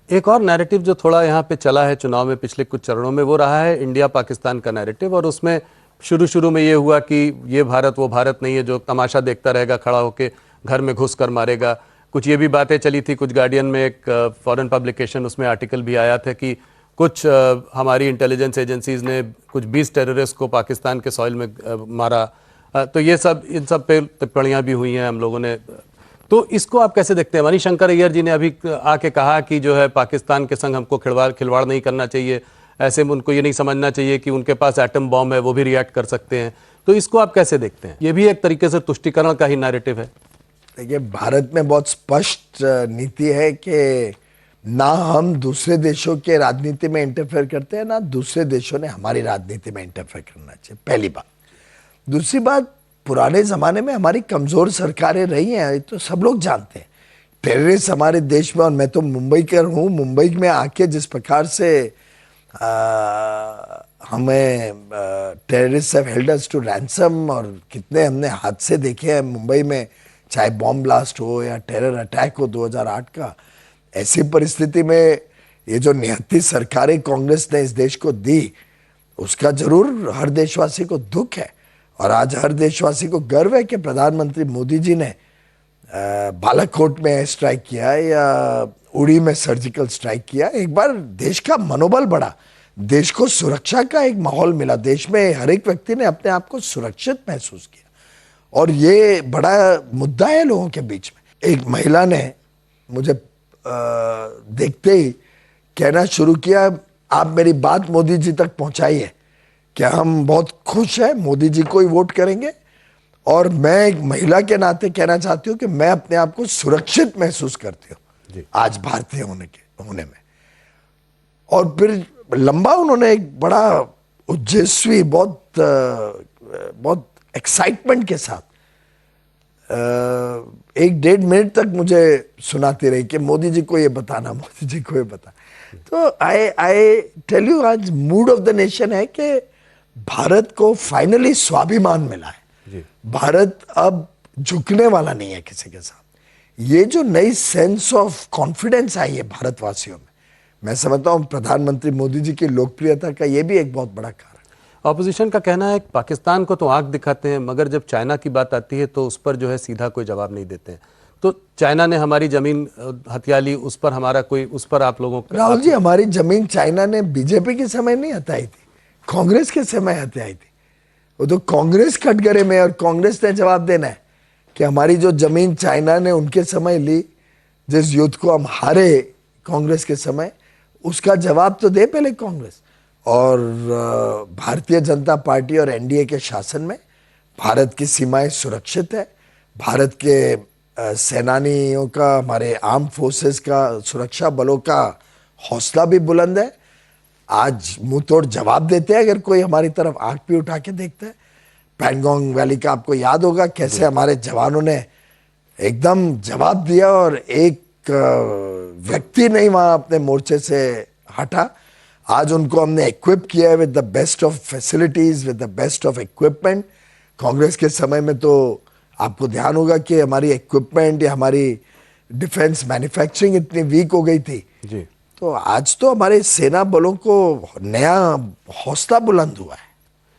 एक और नैरेटिव जो थोड़ा यहाँ पे चला है चुनाव में पिछले कुछ चरणों में, वो रहा है इंडिया पाकिस्तान का नैरेटिव। और उसमें शुरू में ये हुआ कि ये भारत वो भारत नहीं है जो तमाशा देखता रहेगा, खड़ा होके घर में घुस कर मारेगा। कुछ ये भी बातें चली थी, कुछ गार्डियन में एक फॉरेन पब्लिकेशन, उसमें आर्टिकल भी आया था कि कुछ हमारी इंटेलिजेंस एजेंसीज ने कुछ 20 टेररिस्ट को पाकिस्तान के सॉइल में मारा। तो ये सब, इन सब पे टिप्पणियां भी हुई हैं हम लोगों ने। तो इसको आप कैसे देखते हैं? मणिशंकर अय्यर जी ने अभी आके कहा कि जो है पाकिस्तान के संग हमको खिलवाड़ नहीं करना चाहिए, ऐसे में उनको ये नहीं समझना चाहिए कि उनके पास एटम बॉम्ब है, वो भी रिएक्ट कर सकते हैं। तो इसको आप कैसे देखते हैं? ये भी एक तरीके से तुष्टीकरण का ही नैरेटिव है। देखिए, भारत में बहुत स्पष्ट नीति है कि ना हम दूसरे देशों के राजनीति में इंटरफेयर करते हैं, ना दूसरे देशों ने हमारी राजनीति में इंटरफेयर करना चाहिए, पहली बात। दूसरी बात, पुराने जमाने में हमारी कमजोर सरकारें रही हैं, तो सब लोग जानते हैं। टेररिस्ट हमारे देश में, और मैं तो मुंबई का हूँ, मुंबई में आके जिस प्रकार से हमें terrorist have held us to ransom, और कितने हमने हादसे देखे हैं मुंबई में, चाहे बॉम्ब ब्लास्ट हो या टेरर अटैक हो 2008 का। ऐसी परिस्थिति में ये जो निहत्ती सरकारें कांग्रेस ने इस देश को दी, उसका जरूर हर देशवासी को दुख है। और आज हर देशवासी को गर्व है कि प्रधानमंत्री मोदी जी ने बालाकोट में स्ट्राइक किया या उड़ी में सर्जिकल स्ट्राइक किया। एक बार देश का मनोबल बढ़ा, देश को सुरक्षा का एक माहौल मिला, देश में हर एक व्यक्ति ने अपने आप को सुरक्षित महसूस किया। और ये बड़ा मुद्दा है लोगों के बीच में। एक महिला ने मुझे देखते ही कहना शुरू किया, आप मेरी बात मोदी जी तक पहुंचाइए, क्या हम बहुत खुश हैं, मोदी जी को ही वोट करेंगे। और मैं एक महिला के नाते कहना चाहती हूँ कि मैं अपने आप को सुरक्षित महसूस करती हूँ आज भारतीय होने में। और फिर लंबा उन्होंने एक बड़ा ओजस्वी, बहुत एक्साइटमेंट के साथ 1-1.5 मिनट तक मुझे सुनाती रही कि मोदी जी को ये बताना, मोदी जी को ये बता। तो आई टेल यू, आज मूड ऑफ द नेशन है कि भारत को फाइनली स्वाभिमान मिला है। भारत अब झुकने वाला नहीं है किसी के साथ। ये जो नई सेंस ऑफ कॉन्फिडेंस आई है भारतवासियों में, मैं समझता हूँ प्रधानमंत्री मोदी जी की लोकप्रियता का ये भी एक बहुत बड़ा कारण। ऑपोजिशन का कहना है कि पाकिस्तान को तो आंख दिखाते हैं, मगर जब चाइना की बात आती है तो उस पर जो है सीधा कोई जवाब नहीं देते हैं। तो चाइना ने हमारी जमीन हथिया ली, उस पर हमारा कोई, उस पर आप लोगों का? राहुल जी, हमारी जमीन चाइना ने बीजेपी के समय नहीं हथियाई थी, कांग्रेस के समय हथियाई थी। वो तो कांग्रेस कटघरे में, और कांग्रेस ने जवाब देना है कि हमारी जो जमीन चाइना ने उनके समय ली, जिस युद्ध को हम हारे कांग्रेस के समय, उसका जवाब तो दे पहले कांग्रेस। और भारतीय जनता पार्टी और एनडीए के शासन में भारत की सीमाएं सुरक्षित है। भारत के सेनानियों का, हमारे आर्म फोर्सेस का, सुरक्षा बलों का हौसला भी बुलंद है। आज मुंह तोड़ जवाब देते हैं अगर कोई हमारी तरफ आंख भी उठा के देखता है। पैंगोंग वैली का आपको याद होगा कैसे हमारे जवानों ने एकदम जवाब दिया, और एक व्यक्ति नहीं वहां अपने मोर्चे से हटा। आज उनको हमने इक्विप किया है with the best of facilities, with the best of equipment. Congress के समय में तो आपको ध्यान होगा कि हमारी इक्विपमेंट या हमारी डिफेंस मैन्युफैक्चरिंग इतनी वीक हो गई थी जी। तो आज तो हमारे सेना बलों को नया हौसला बुलंद हुआ है।